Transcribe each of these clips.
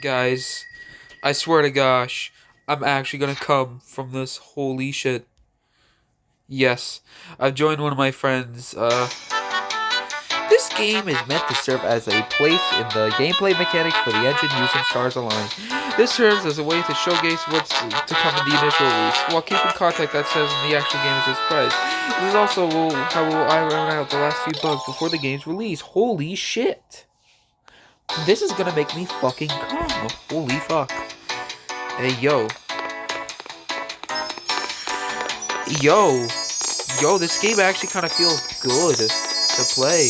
Guys, I swear to gosh, I'm actually gonna come from this. Holy shit. Yes, I've joined one of my friends. This game is meant to serve as a place in the gameplay mechanics for the engine using Stars Align. This serves as a way to showcase what's to come in the initial release, while keeping contact that says in the actual game is a surprise. This is also how will iron out the last few bugs before the game's release. Holy shit! This is gonna make me fucking come. Holy fuck. Hey, yo. Yo. Yo, this game actually kind of feels good to play.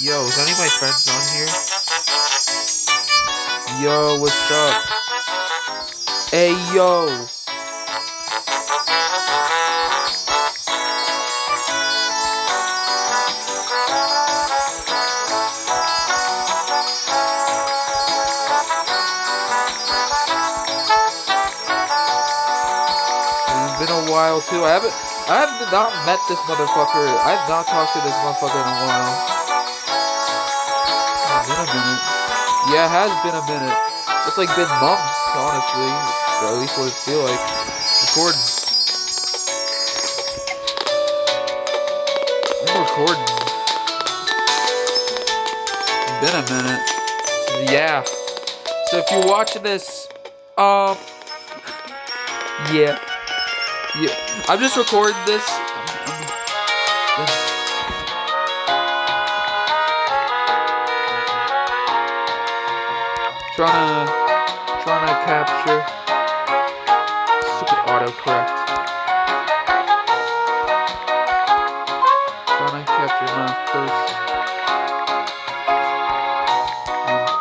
Yo, is any of my friends on here? Yo, what's up? Hey, yo. It's been a while too. I have not met this motherfucker. I have not talked to this motherfucker in a while. It's been a minute. Yeah, it has been a minute. It's like been months, honestly. Or at least what it feel like. Recording. I'm recording. It's been a minute. Yeah. So if you're watching this, yeah. Yeah, I'm just recording this. Trying to capture. Stupid autocorrect. Trying to capture my first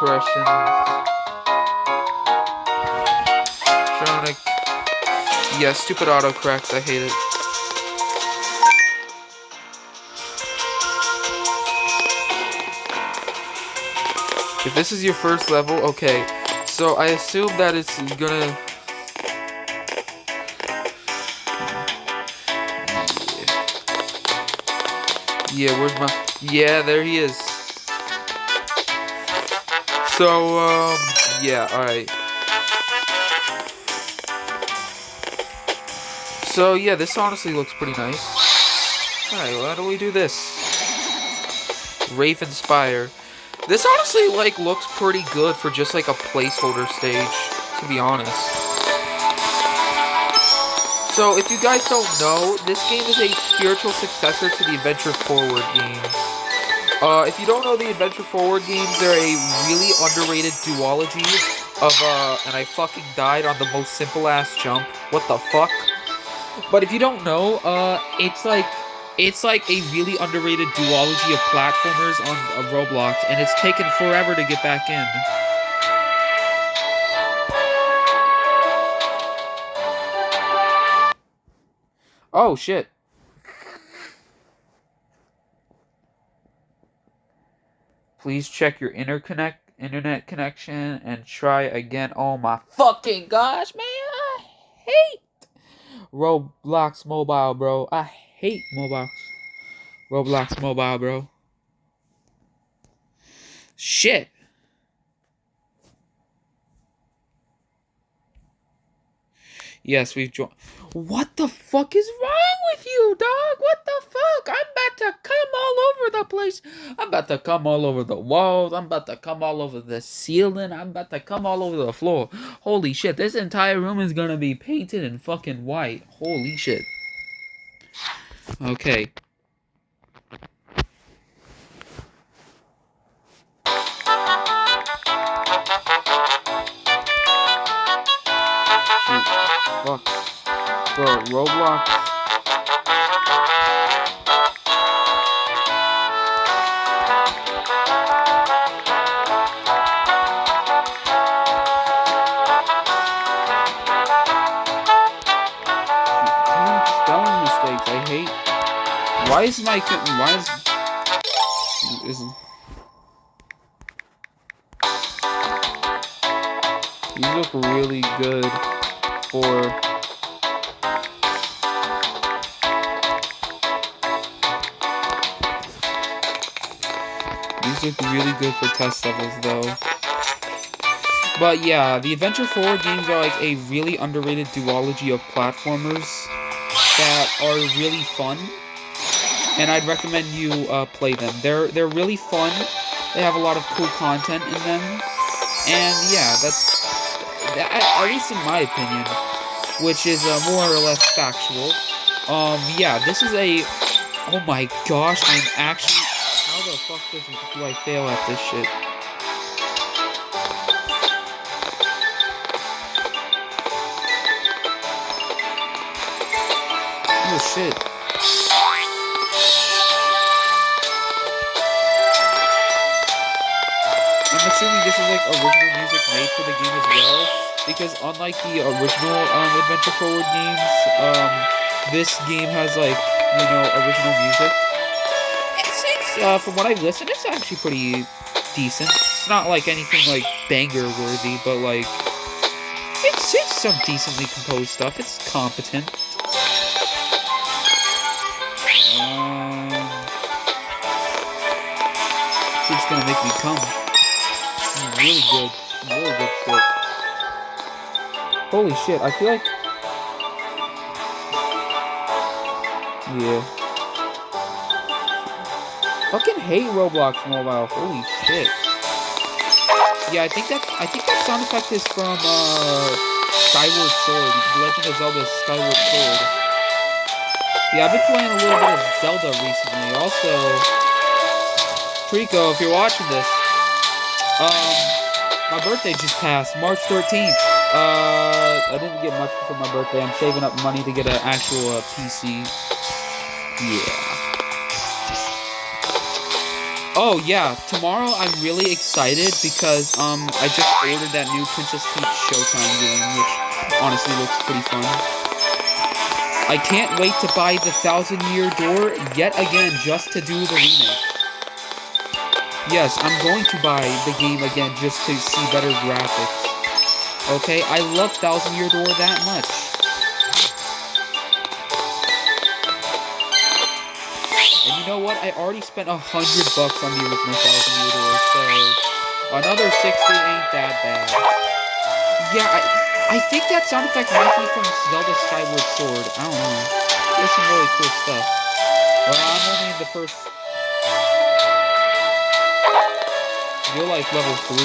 impressions. Yeah, stupid autocorrect. I hate it. If this is your first level, okay. So I assume that it's gonna. Yeah, where's my? Yeah, there he is. So yeah, all right. So yeah, this honestly looks pretty nice. All right, well, how do we do this? Ravenspire. This honestly like looks pretty good for just like a placeholder stage, to be honest. So if you guys don't know, this game is a spiritual successor to the Adventure Forward games. If you don't know the Adventure Forward games, they're a really underrated duology of and I fucking died on the most simple ass jump. What the fuck? But if you don't know, it's like a really underrated duology of platformers on Roblox, and it's taken forever to get back in. Oh shit. Please check your internet connection and try again. Oh my fucking gosh, man! I hate Roblox Mobile, bro. I hate Roblox Mobile, bro. Shit. Yes, we've joined. What the fuck is wrong with you, dog? What the fuck? I'm about to come all over the place. I'm about to come all over the walls. I'm about to come all over the ceiling. I'm about to come all over the floor. Holy shit, this entire room is gonna be painted in fucking white. Holy shit. Okay. Shoot. Fuck. Bro, Roblox. Spelling mistakes, I hate. Why is these look really good for these look really good for test levels though. But yeah, the Adventure 4 games are like a really underrated duology of platformers that are really fun, and I'd recommend you play them. They're really fun. They have a lot of cool content in them, and yeah, at least in my opinion, which is more or less factual. Yeah, this is a. Oh my gosh, I'm actually. How the fuck do I fail at this shit? Oh shit. I'm assuming this is like original music made for the game as well, because unlike the original Adventure Forward games, this game has like, original music. It's from what I've listened, it's actually pretty decent. It's not like anything like banger worthy, but like it's some decently composed stuff. It's competent. It's gonna make me come. This is really good. Really good shit. Holy shit, I feel like... Yeah. Fucking hate Roblox Mobile. Holy shit. Yeah, I think that sound effect is from Skyward Sword. The Legend of Zelda Skyward Sword. Yeah, I've been playing a little bit of Zelda recently. Also, Trico, if you're watching this, my birthday just passed, March 13th. I didn't get much for my birthday. I'm saving up money to get an actual PC. Yeah. Oh yeah, tomorrow I'm really excited because I just ordered that new Princess Peach Showtime game, which honestly looks pretty fun. I can't wait to buy the 1,000-Year Door yet again just to do the remake. Yes, I'm going to buy the game again just to see better graphics. Okay, I love 1,000-Year Door that much. And you know what? I already spent $100 on the original 1,000-Year Door, so another 60 ain't that bad. Yeah, I think that sound effect might be from Zelda Skyward Sword. I don't know. There's some really cool stuff. Well, I'm only in the first... You're like level 3.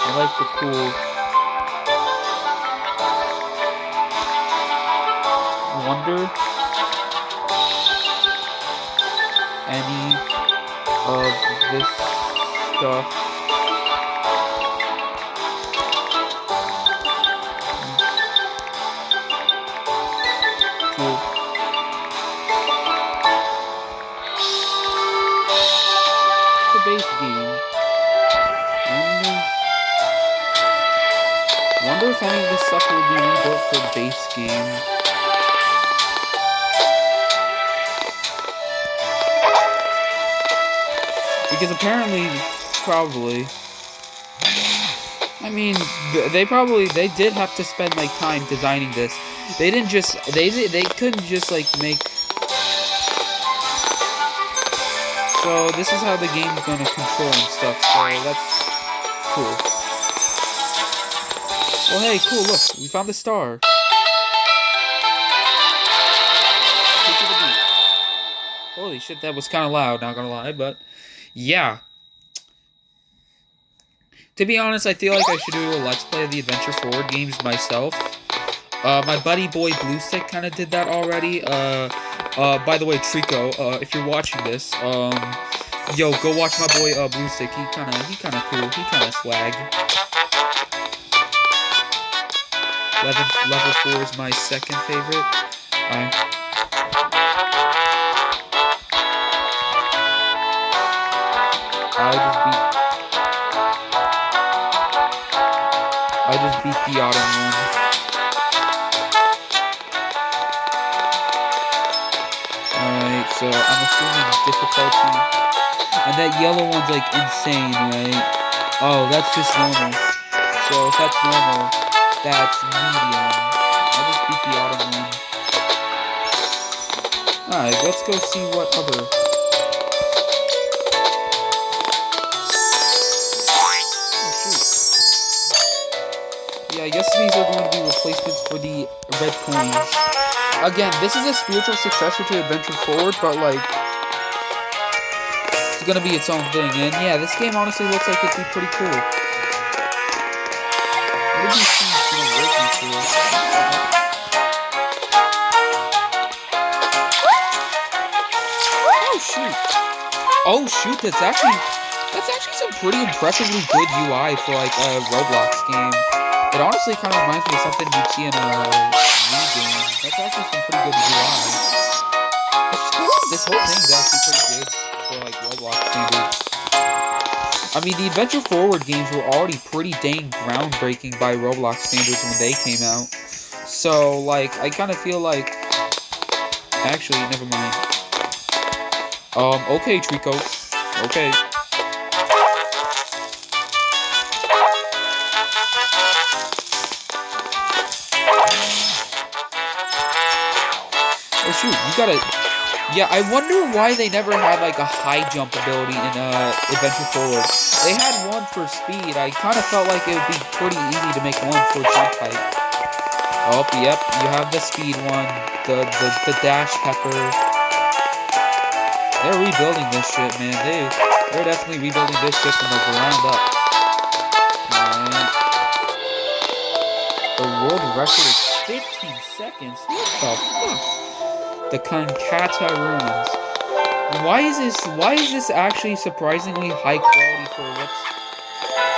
I like the cool... I wonder... any of this stuff... base game. Wonder if any of this stuff will be rebuilt for the base game. Because apparently, probably. I mean, they did have to spend like time designing this. They didn't just they couldn't just like make. So this is how the game's gonna control and stuff, so that's cool. Well, hey, cool, look, we found the star. Holy shit, that was kind of loud, not gonna lie, but yeah. To be honest, I feel like I should do a Let's Play of the Adventure Forward games myself. My buddy boy Bluestick kind of did that already. By the way, Trico, if you're watching this, yo, go watch my boy, Bluestick. He kinda cool. He kinda swag. Level 4 is my second favorite. I just beat the autumn one. Alright, so I'm assuming difficulty. And that yellow one's like insane, right? Oh, that's just normal. So if that's normal, that's medium. I just beat the autumn one. Alright, let's go see what other... Yeah, I guess these are going to be replacements for the red coins. Again, this is a spiritual successor to Adventure Forward, but like, it's gonna be its own thing. And yeah, this game honestly looks like it'd be pretty cool. What did you see gonna work into? Oh shoot! Oh shoot! That's actually some pretty impressively good UI for like a Roblox game. It honestly kind of reminds me of something you'd see in a Wii game. That's actually some pretty good UI. This whole thing's actually pretty good for like Roblox standards. I mean, the Adventure Forward games were already pretty dang groundbreaking by Roblox standards when they came out. So, like, I kind of feel like... Actually, never mind. Okay, Trico. Okay. Oh shoot, you gotta... Yeah, I wonder why they never had, like, a high jump ability in, Adventure Forward. They had one for speed. I kind of felt like it would be pretty easy to make one for jump height. Oh, yep, you have the speed one, the dash pepper. They're rebuilding this shit, man. They're definitely rebuilding this shit from the ground up. Alright. The world record is 15 seconds? What the fuck? The Kankata Ruins. Why is this actually surprisingly high quality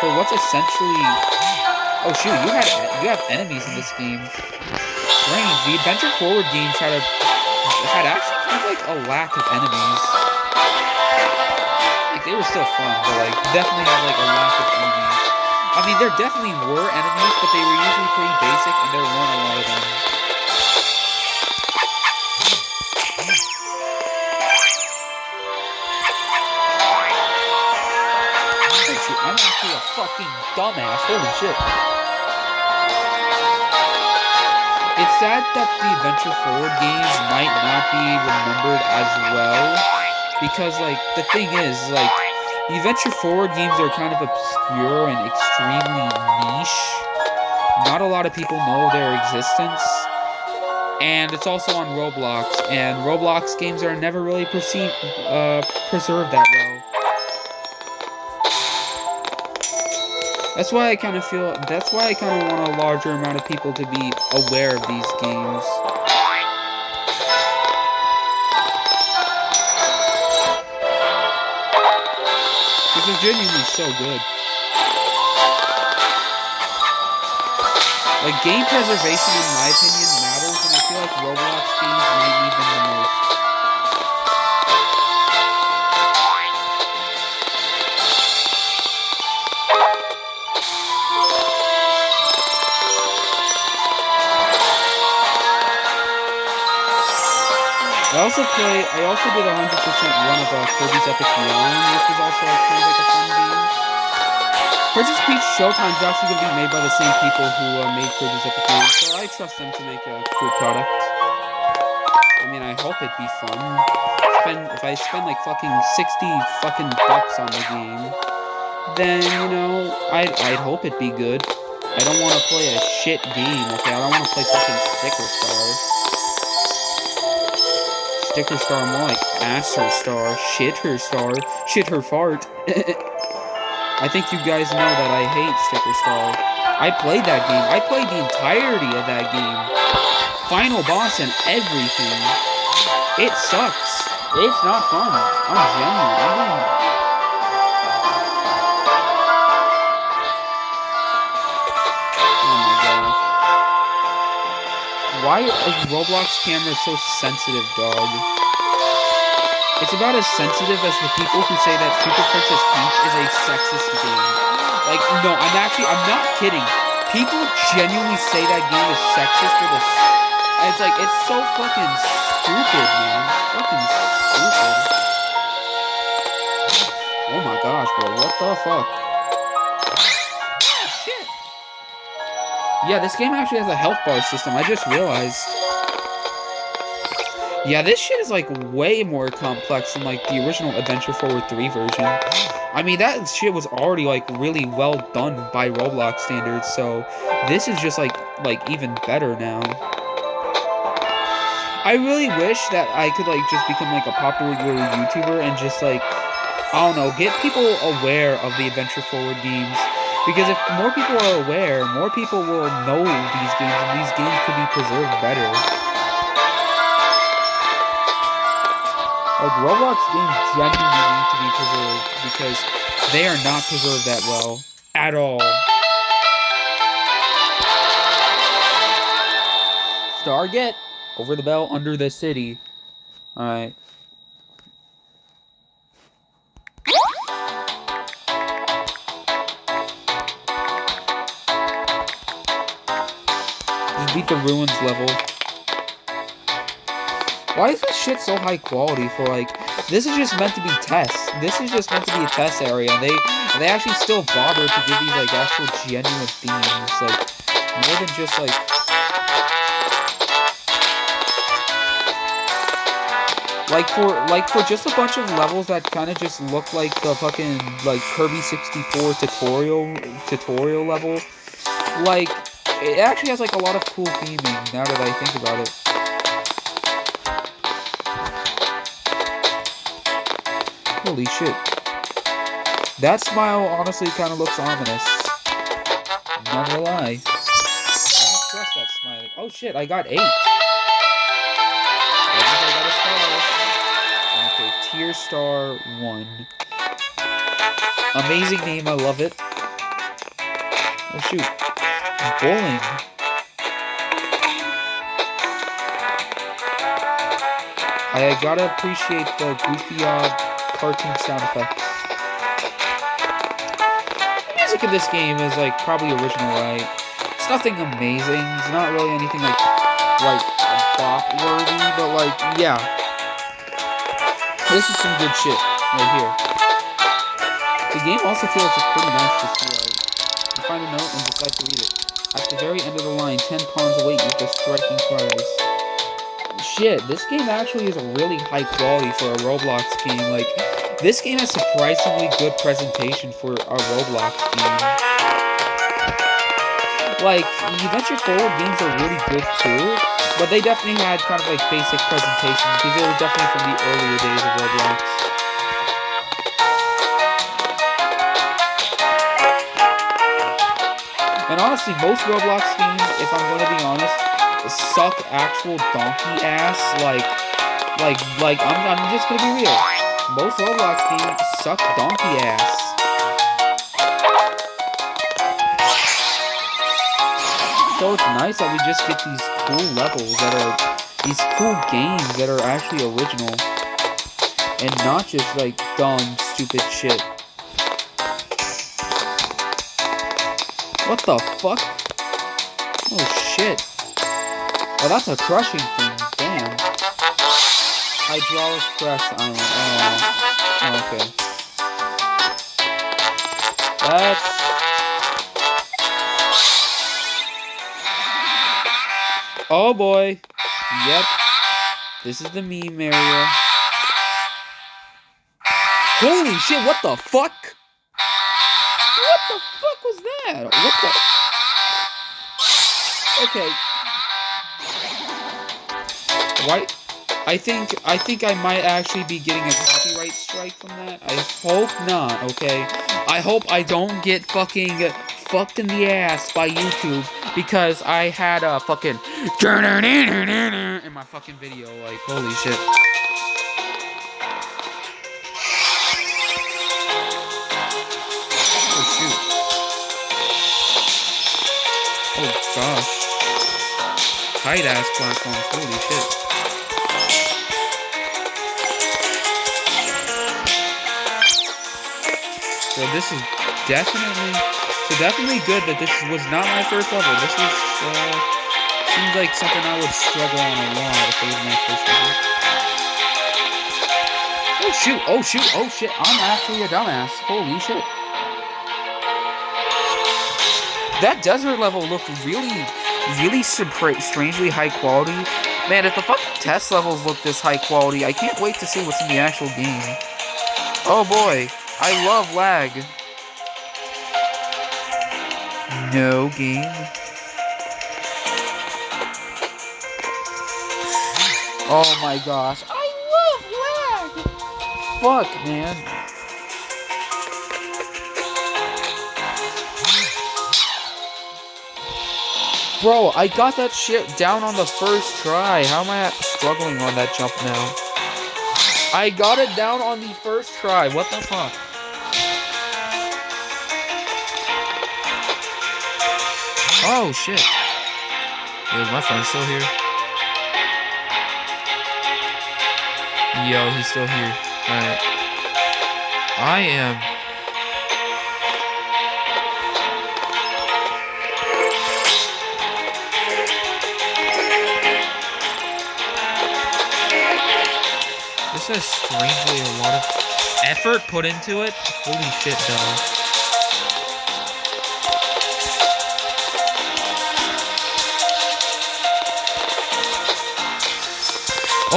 for what's essentially... Oh shoot, you have enemies in this game. Strange, the Adventure Forward games had actually kind of like a lack of enemies. Like they were still fun, but like definitely had like a lack of enemies. I mean, there definitely were enemies, but they were usually pretty basic, and there weren't a lot of them. I'm actually a fucking dumbass. Holy shit. It's sad that the Adventure Forward games might not be remembered as well. Because, like, the thing is, like, the Adventure Forward games are kind of obscure and extremely niche. Not a lot of people know their existence. And it's also on Roblox. And Roblox games are never really preserved that well. That's why I kind of want a larger amount of people to be aware of these games. Because they're genuinely so good. Like, game preservation, in my opinion, matters, and I feel like Roblox games might need them the most. I also did a 100% run of Kirby's Epic Yarn, which was also kind of like a fun game. Princess Peach Showtime is actually going to be made by the same people who made Kirby's Epic Yarn, so I trust them to make a cool product. I mean, I hope it'd be fun. If I spend like fucking 60 fucking bucks on the game, then, you know, I'd hope it'd be good. I don't want to play a shit game, okay? I don't want to play fucking Sticker Star. Sticker Star, more like Asser Star, Shit Her Star, Shit Her Fart. I think you guys know that I hate Sticker Star. I played that game. I played the entirety of that game. Final boss and everything. It sucks. It's not fun. I'm genuine. Why is Roblox camera so sensitive, dog? It's about as sensitive as the people who say that Super Princess Peach is a sexist game. Like, no, I'm not kidding. People genuinely say that game is sexist for this. And it's like, it's so fucking stupid, man. Fucking stupid. Oh my gosh, bro, what the fuck? Yeah, this game actually has a health bar system. I just realized. Yeah, this shit is like way more complex than like the original Adventure Forward 3 version. I mean, that shit was already like really well done by Roblox standards, so this is just like even better now. I really wish that I could like just become like a popular YouTuber and just like, I don't know, get people aware of the Adventure Forward games. Because if more people are aware, more people will know these games, and these games could be preserved better. Like, Roblox games genuinely need to be preserved because they are not preserved that well at all. Stargate, over the bell, under the city. Alright. Just beat the ruins level. Why is this shit so high quality for, like, this is just meant to be tests. This is just meant to be a test area, and they actually still bother to give these, like, actual genuine themes, like, more than just, like... Like for just a bunch of levels that kind of just look like the fucking, like, Kirby 64 tutorial level, like, it actually has, like, a lot of cool theming, now that I think about it. Holy shit. That smile honestly kind of looks ominous. Not gonna lie. I don't trust that smile. Oh shit, I got 8. I got a star. Okay, tier star 1. Amazing name, I love it. Oh shoot. Bowling. I gotta appreciate the goofy cartoon sound effects. The music in this game is like probably original, right? It's nothing amazing. It's not really anything like bop worthy, but like yeah, this is some good shit right here. The game also feels pretty nice to see. You find a note and decide to read it. At the very end of the line, 10 pawns await you with a striking prize. Shit, this game actually is a really high quality for a Roblox game. Like, this game has surprisingly good presentation for a Roblox game. Like, the Adventure Forward games are really good too, but they definitely had kind of like basic presentation because they were definitely from the earlier days of Roblox. And honestly, most Roblox games, if I'm going to be honest, suck actual donkey ass. I'm just gonna be real. Most Roblox games suck donkey ass. So it's nice that we just get these cool levels these cool games that are actually original, and not just like dumb, stupid shit. What the fuck? Oh shit. Oh, that's a crushing thing. Damn. Hydraulic press island. Oh, okay. That's... Oh boy. Yep. This is the meme area. Holy shit, what the fuck? What the fuck was that? What the... Okay. Why? I think I might actually be getting a copyright strike from that. I hope not, okay? I hope I don't get fucking fucked in the ass by YouTube because I had a fucking in my fucking video. Like, holy shit. Oh shoot. Oh gosh. Tight ass platforms, holy shit. So this is definitely good that this was not my first level. This was, seems like something I would struggle on a lot if it was my first level. Oh shoot, oh shoot, oh shit, I'm actually a dumbass. Holy shit. That desert level looked really strangely high quality. Man, if the fucking test levels look this high quality, I can't wait to see what's in the actual game. Oh boy, I love lag. No game. Oh my gosh, I love lag! Fuck, man. Bro, I got that shit down on the first try. How am I struggling on that jump now? I got it down on the first try. What the fuck? Oh, shit. Is my friend still here? Yo, he's still here. Alright. I am... This is strangely a lot of effort put into it. Holy shit, though.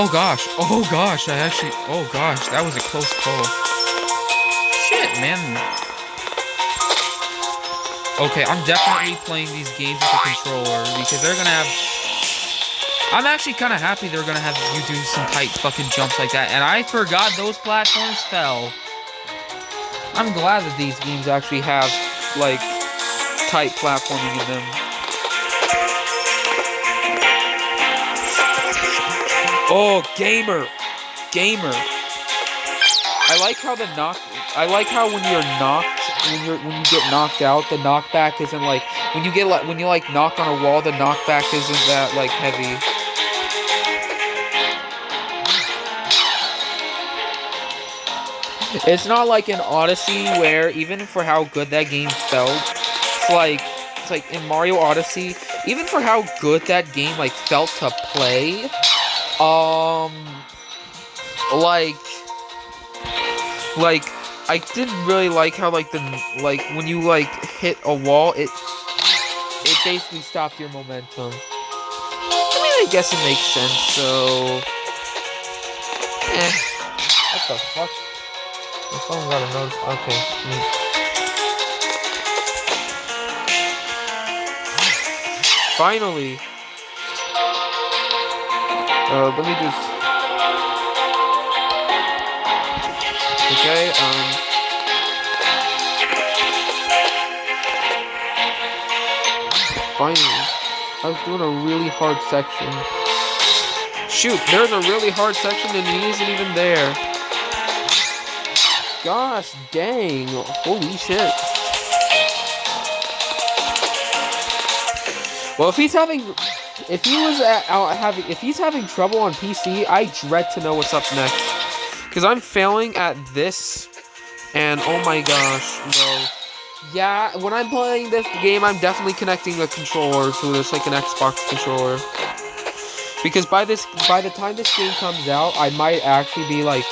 Oh gosh, oh gosh, that was a close call. Shit, man. Okay, I'm definitely playing these games with a controller, because they're gonna have... I'm actually kind of happy they're gonna have you do some tight fucking jumps like that, and I forgot those platforms fell. I'm glad that these games actually have, like, tight platforming in them. Oh, gamer! Gamer! I like how when you're knocked, when you get knocked out, the knockback isn't like when you knock on a wall, the knockback isn't that like heavy. It's not like in Odyssey where even for how good that game felt, it's like in Mario Odyssey, even for how good that game like felt to play, like I didn't really like how like when you like hit a wall, it basically stopped your momentum. I mean, I guess it makes sense. So, what the fuck? My phone got a notice. Okay. Finally. Let me just. Okay. Finally. I was doing a really hard section. Shoot, there's a really hard section and he isn't even there. Gosh dang, holy shit. Well, if he's having trouble on PC, I dread to know what's up next. Because I'm failing at this, and oh my gosh, no. Yeah, when I'm playing this game, I'm definitely connecting the controller to this, like an Xbox controller. Because by the time this game comes out, I might actually be like...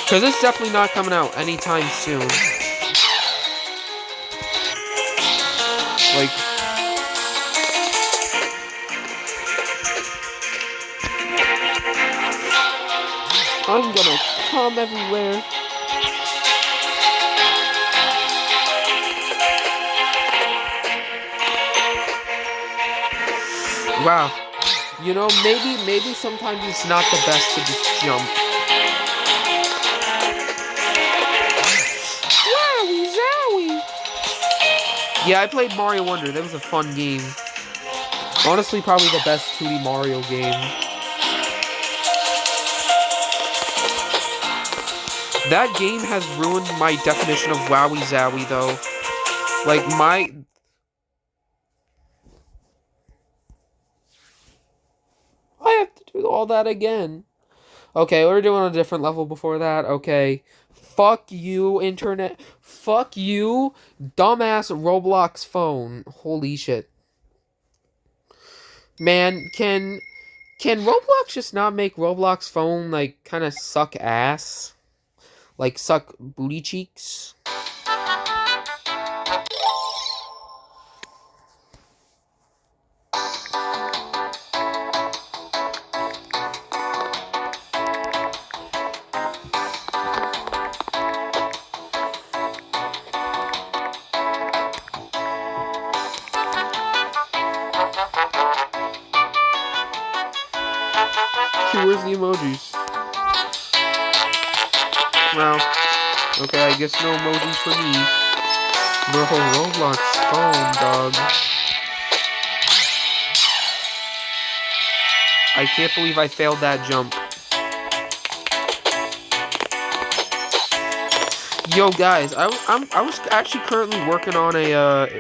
Because it's definitely not coming out anytime soon. Like... I'm gonna come everywhere. Wow. You know, maybe sometimes it's not the best to just jump. Wowie zowie! Yeah, I played Mario Wonder. That was a fun game. Honestly, probably the best 2D Mario game. That game has ruined my definition of Wowie Zowie, though. Like, I have to do all that again. Okay, we're doing a different level before that. Okay. Fuck you, internet. Fuck you, dumbass Roblox phone. Holy shit. Man, can Roblox just not make Roblox phone, like, kind of suck ass? Like, suck booty cheeks? Pikachu, where's the emojis? Well, okay, I guess no emojis for me. Bro, Roblox phone, dog. I can't believe I failed that jump. Yo, guys, I was actually currently working on a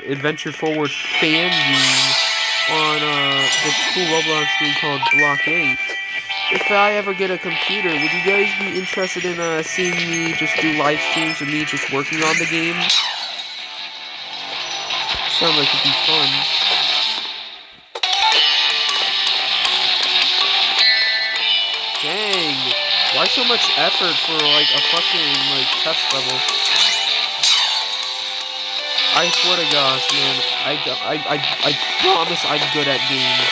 Adventure Forward fan game on this cool Roblox game called Block 8. If I ever get a computer, would you guys be interested in seeing me just do live streams of me just working on the game? Sounds like it'd be fun. Dang, why so much effort for like a fucking like test level? I swear to gosh, man, I promise I'm good at games.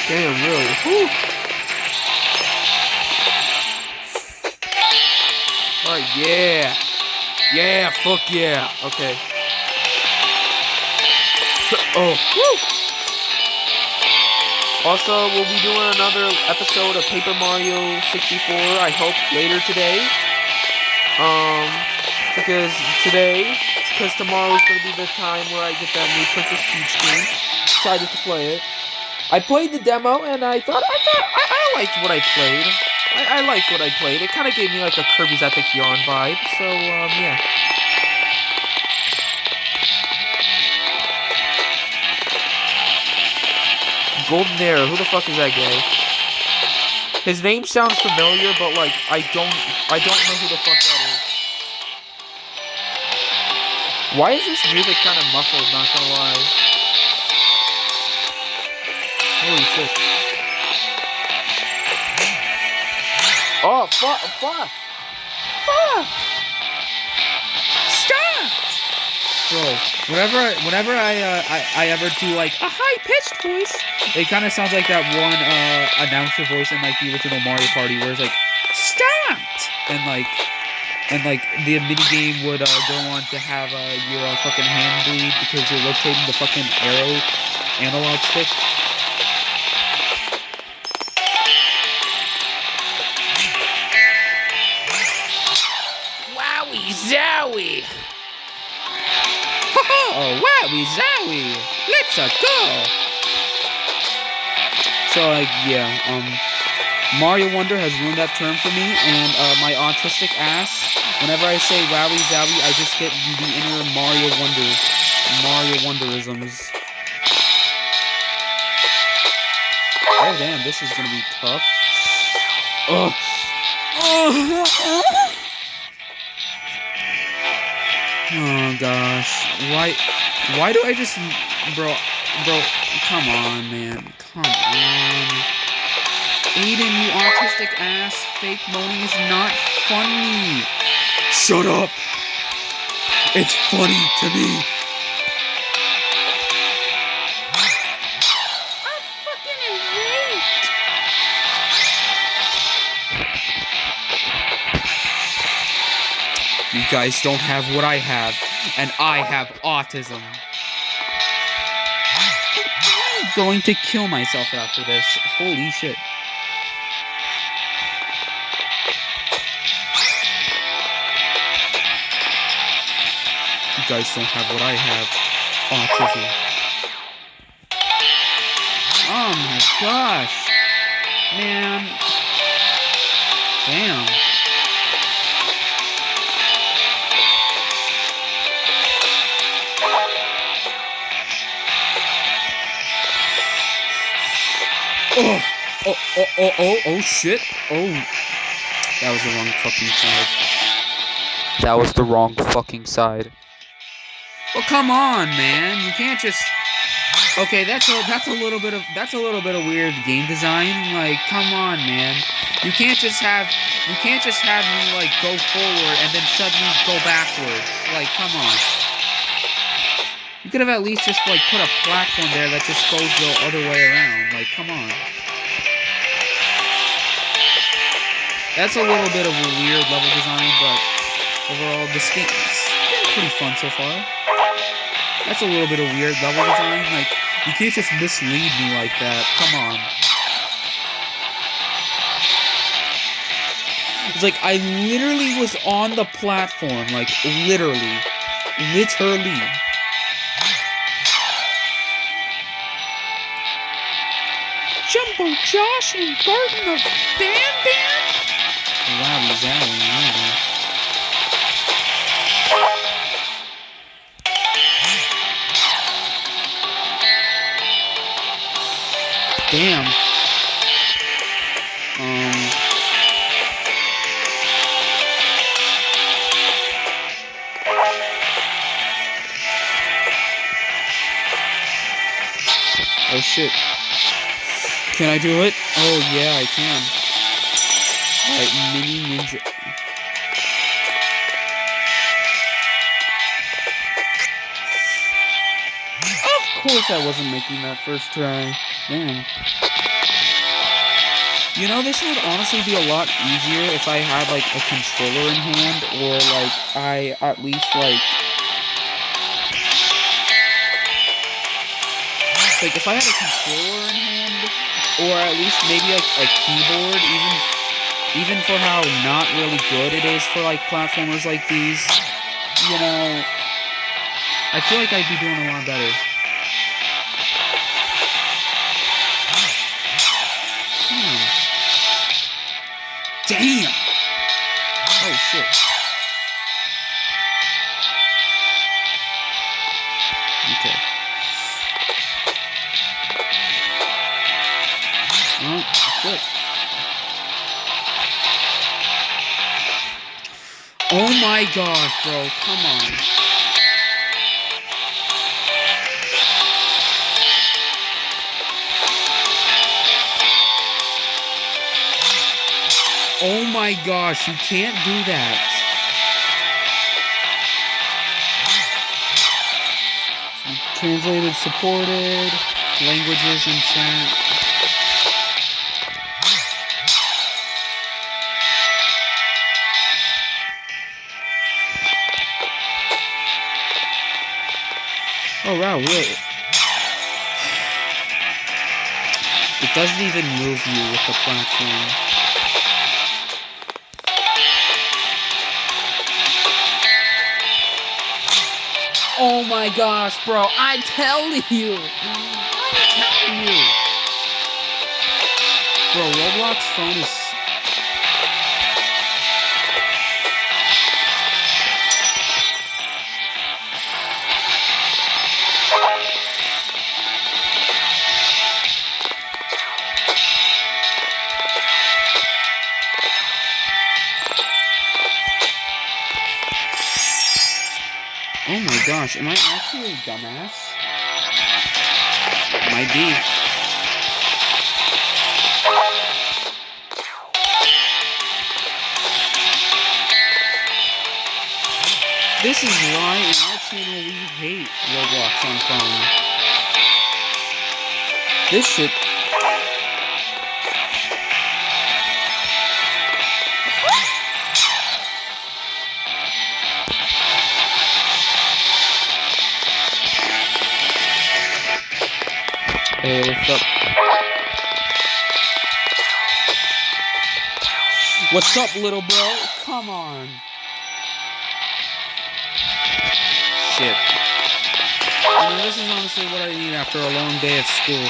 Damn, really? Whew. Alright, yeah. Yeah, fuck yeah. Okay. Oh, woo. Also, we'll be doing another episode of Paper Mario 64, I hope, later today. Because tomorrow is going to be the time where I get that new Princess Peach game. Decided to play it. I played the demo, and I liked what I played. I liked what I played. It kind of gave me like a Kirby's Epic Yarn vibe, so, yeah. Golden Arrow, who the fuck is that guy? His name sounds familiar, but like, I don't know who the fuck that is. Why is this music kind of muffled, not gonna lie? Holy shit. Oh, fuck! Stop! Bro, whenever I ever do like a high-pitched voice, it kind of sounds like that one announcer voice in like the original Mario Party where it's like, stop! And like the minigame would go on to have your fucking hand bleed because you're rotating the fucking arrow analog stick. Wowie zowie! Oh, wowie zowie! Let's go! So like yeah, Mario Wonder has ruined that term for me, and my autistic ass, whenever I say wowie zowie, I just get the inner Mario Wonderisms. Oh damn, this is gonna be tough. Ugh. Oh gosh, why do I just, bro, come on, man, come on. Aiden, you autistic ass, fake moaning is not funny. Shut up. It's funny to me. I'm fucking enraged. You guys don't have what I have, and I have autism. I'm going to kill myself after this. Holy shit. You guys don't have what I have. Autism. Oh my gosh. Man. Damn. Oh, shit. Oh. That was the wrong fucking side. That was the wrong fucking side. Well, come on, man. You can't just... Okay, that's a little bit of weird game design. Like, come on, man. You can't just have me like go forward and then suddenly go backwards. Like, come on. You could have at least just, like, put a platform there that just goes the other way around. Like, come on. That's a little bit of a weird level design, but overall, this game's been pretty fun so far. That's a little bit of weird level design. Like, you can't just mislead me like that. Come on. It's like, I literally was on the platform. Like, literally. Literally. Jumbo Josh and Garden of Banban? Wow, Zowie, really. Damn. Oh shit. Can I do it? Oh yeah, I can. Alright, Mini Ninja. Of course I wasn't making that first try. Damn. You know, this would honestly be a lot easier if I had, like, a controller in hand, or, like, I at least, like... Like, if I had a controller in hand, or at least maybe, like, a keyboard, even for how not really good it is for, like, platformers like these, you know, I feel like I'd be doing a lot better. Damn! Oh, shit. Okay. Oh, shit. Oh my gosh, bro. Come on. Oh my gosh, you can't do that. Translated, supported, languages in chat. Oh wow, really? It doesn't even move you with the platform. Oh my gosh, bro, I'm telling you! Bro, Roblox phone is... Oh my gosh, am I actually a dumbass? Might be. This is why in our channel we hate Roblox on phone. This shit... Hey, what's up? What's up, little bro? Come on. Shit. I mean, this is honestly what I need after a long day at school.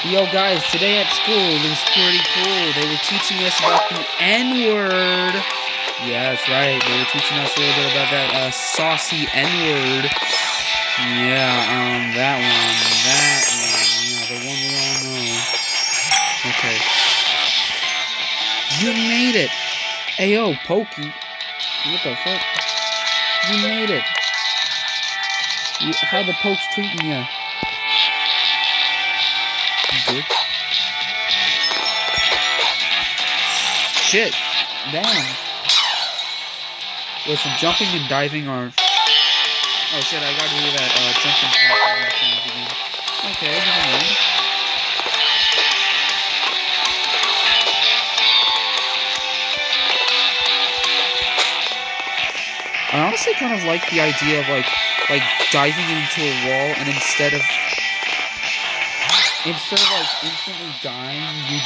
Yo, guys, today at school, it was pretty cool. They were teaching us about the N-word. Yeah, that's right. They were teaching us a little bit about that saucy N-word. Yeah, that one. Yeah, the one we all know. Okay. You made it. Ayo, Pokey. What the fuck? You made it. How the Pokes treating ya? Good. Shit. Damn. Listen, jumping and diving are... Oh shit, I gotta do that jumping part. Okay, never mind. I honestly kind of like the idea of like diving into a wall and instead of like instantly dying, you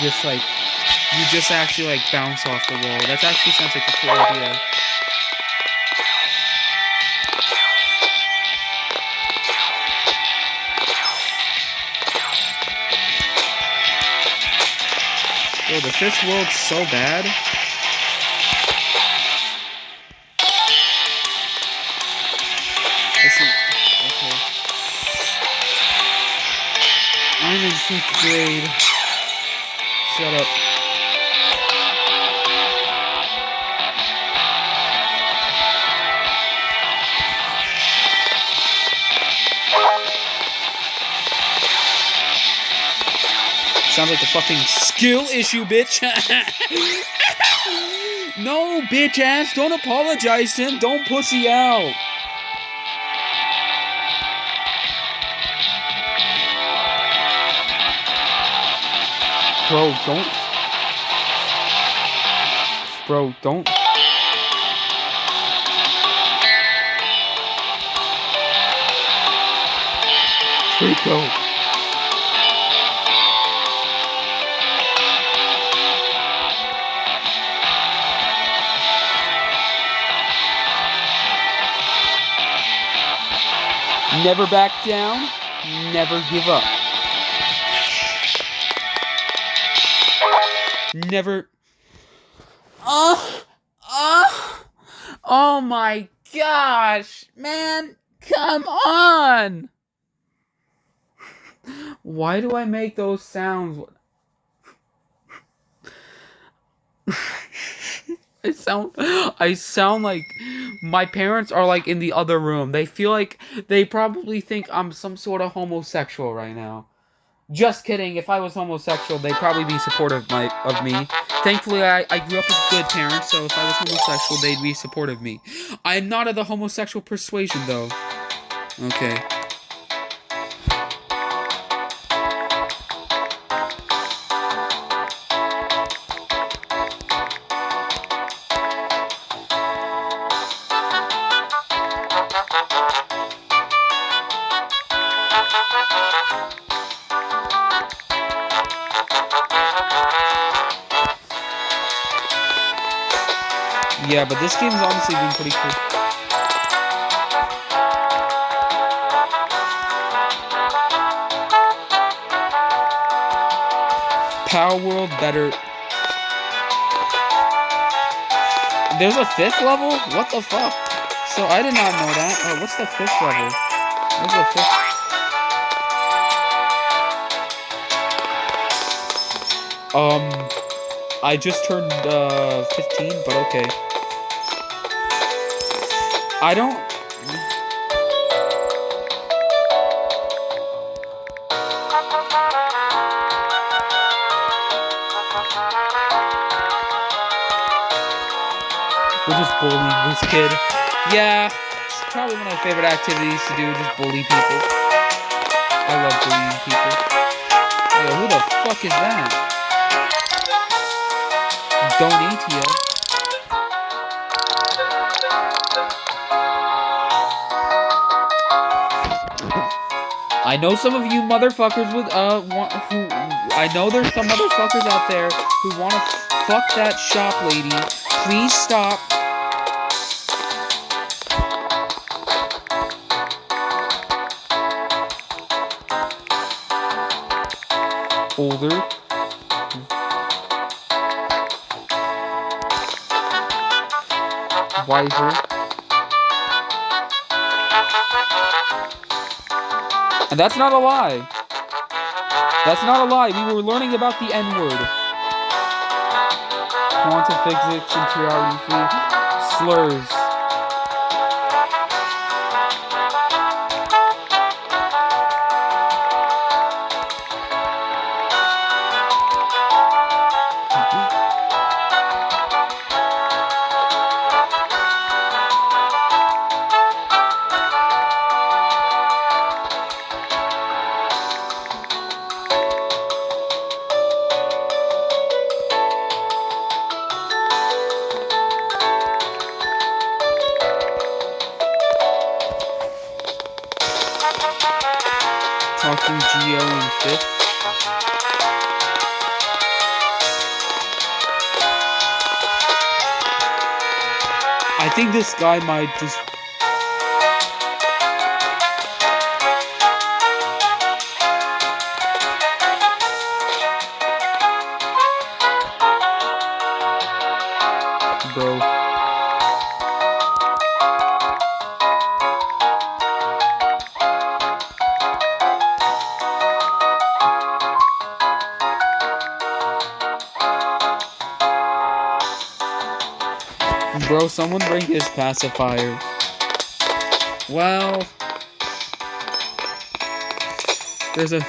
just actually like bounce off the wall. That actually sounds like a cool idea. Yo, the fifth world's so bad. Okay. I'm in 6th grade. Shut up. Sounds like a fucking skill issue, bitch. No, bitch ass. Don't apologize to him. Don't pussy out. Bro, don't. Bro, don't. Rico. Never back down, never give up. Never... Oh my gosh, man, come on! Why do I make those sounds? I sound like my parents are like in the other room. They feel like they probably think I'm some sort of homosexual right now. Just kidding. If I was homosexual, they'd probably be supportive of me. Thankfully, I grew up with good parents, so if I was homosexual, they'd be supportive of me. I'm not of the homosexual persuasion, though. Okay. Yeah, but this game's honestly been pretty cool. Power World better. There's a 5th level? What the fuck? So I did not know that. Oh, what's the 5th level? What's the 5th? I just turned 15, but okay. I don't... We're just bullying this kid. Yeah, it's probably one of my favorite activities to do, just bully people. I love bullying people. Yo, who the fuck is that? Donatio. I know some of you motherfuckers with I know there's some motherfuckers out there who want to fuck that shop lady. Please stop. Older. Wiser. And that's not a lie. That's not a lie. We were learning about the N-word. Quantum physics, interiority, slurs. Geo in 5th. I think this guy might just... Bro. Bro, someone bring his pacifier. Well... There's a...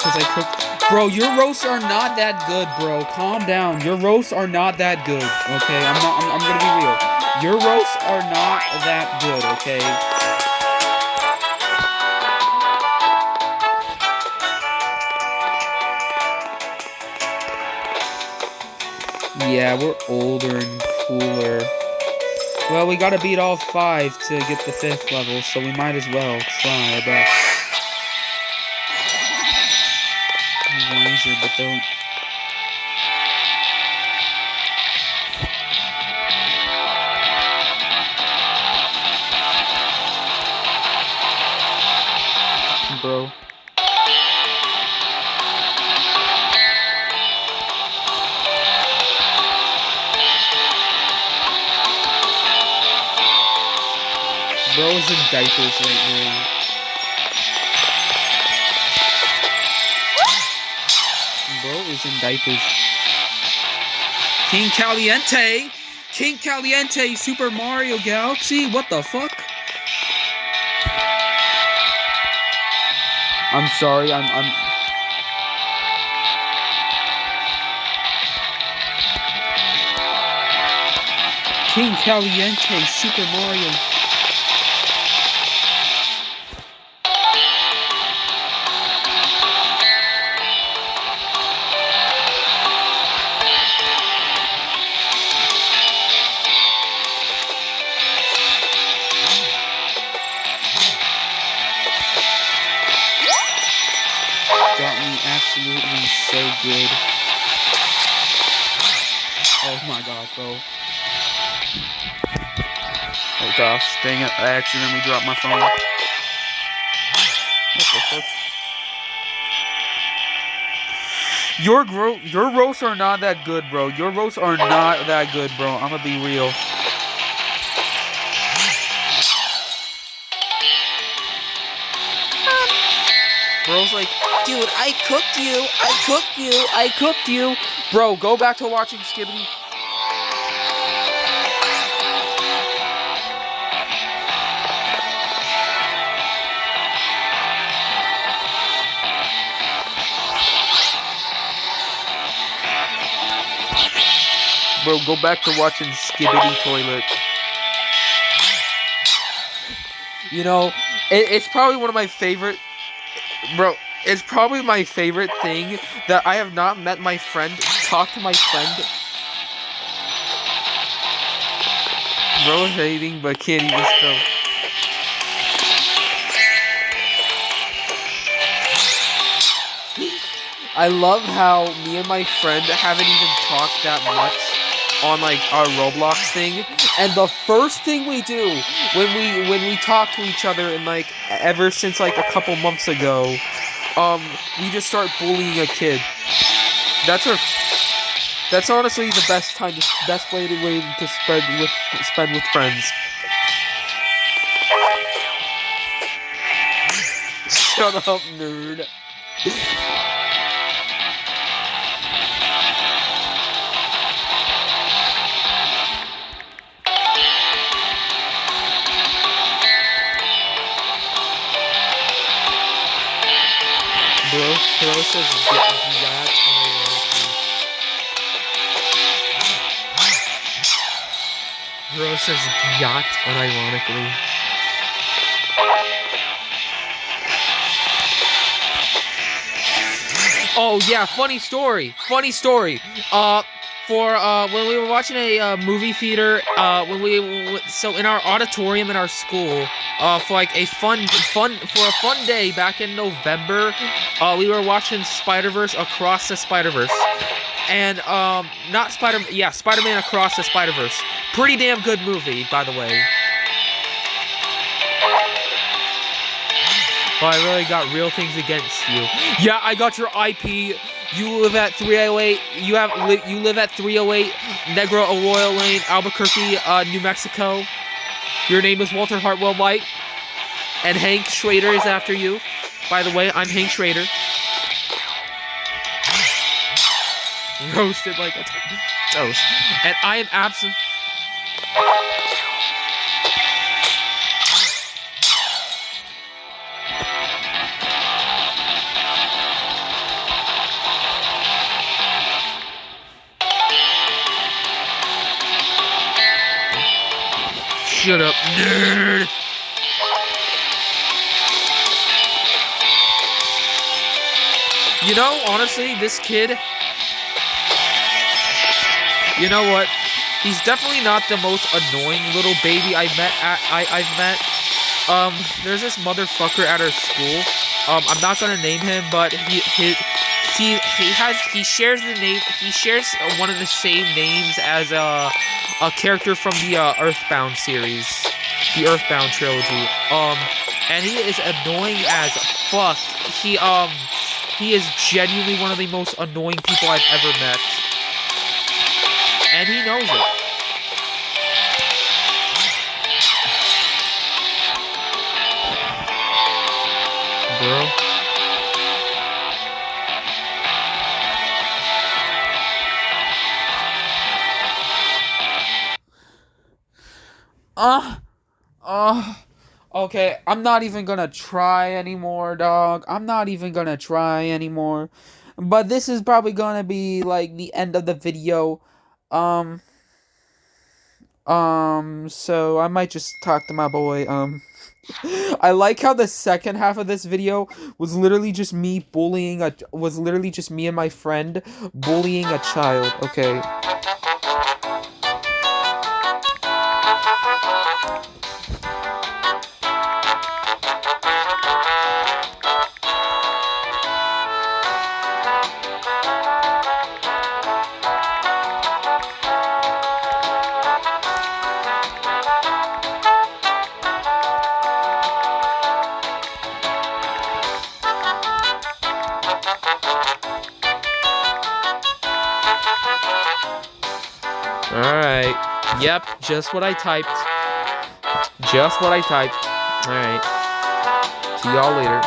I cooked. Bro, your roasts are not that good, bro. Calm down. Your roasts are not that good. Okay, I'm gonna be real. Your roasts are not that good. Okay. Yeah, we're older and cooler. Well, we gotta beat all 5 to get the 5th level, so we might as well try our best. Wiser, but don't. Bro. Bro's in diapers right now. Bro is in diapers. King Caliente! King Caliente, Super Mario Galaxy? What the fuck? I'm sorry, I'm... King Caliente, Super Mario... Got me absolutely so good. Oh my god, bro. Oh gosh, dang it, I accidentally dropped my phone. What the fuck? Your roasts are not that good, bro. Your roasts are not that good, bro. I'm gonna be real. Bro's like, dude, I cooked you. I cooked you. I cooked you. Bro, go back to watching Skibidi. Bro, go back to watching Skibidi Toilet. You know, it's probably one of my favorite... Bro, it's probably my favorite thing that I have not met my friend, talked to my friend. Bro is hating, but can't even spell. I love how me and my friend haven't even talked that much on like our Roblox thing, and the first thing we do when we talk to each other, and like ever since like a couple months ago, we just start bullying a kid. That's honestly the best way to spend with friends. Shut up, nerd. Bro says get that and I Bro says yacht unironically. Oh yeah, funny story. Funny story. When we were watching a movie theater, so in our auditorium in our school, for like a fun day back in November, we were watching Spider-Verse Across the Spider-Verse, and Spider-Man Across the Spider-Verse. Pretty damn good movie, by the way. But I really got real things against you. Yeah, I got your IP. You live at 308. You live at 308 Negro Arroyo Lane, Albuquerque, New Mexico. Your name is Walter Hartwell White, and Hank Schrader is after you. By the way, I'm Hank Schrader. Roasted like a toast. And I am absent. Shut up, nerd! You know, honestly, this kid... You know what? He's definitely not the most annoying little baby I've met. There's this motherfucker at our school. I'm not gonna name him, but he shares the name. He shares one of the same names as a character from the Earthbound series, the Earthbound trilogy. And he is annoying as fuck. He is genuinely one of the most annoying people I've ever met. And he knows it. Bro. Okay, I'm not even gonna try anymore, dog. I'm not even gonna try anymore. But this is probably gonna be, like, the end of the video. So I might just talk to my boy. I like how the second half of this video was literally just me and my friend bullying a child, okay? Alright. Yep, just what I typed. Just what I typed. Alright. See y'all later.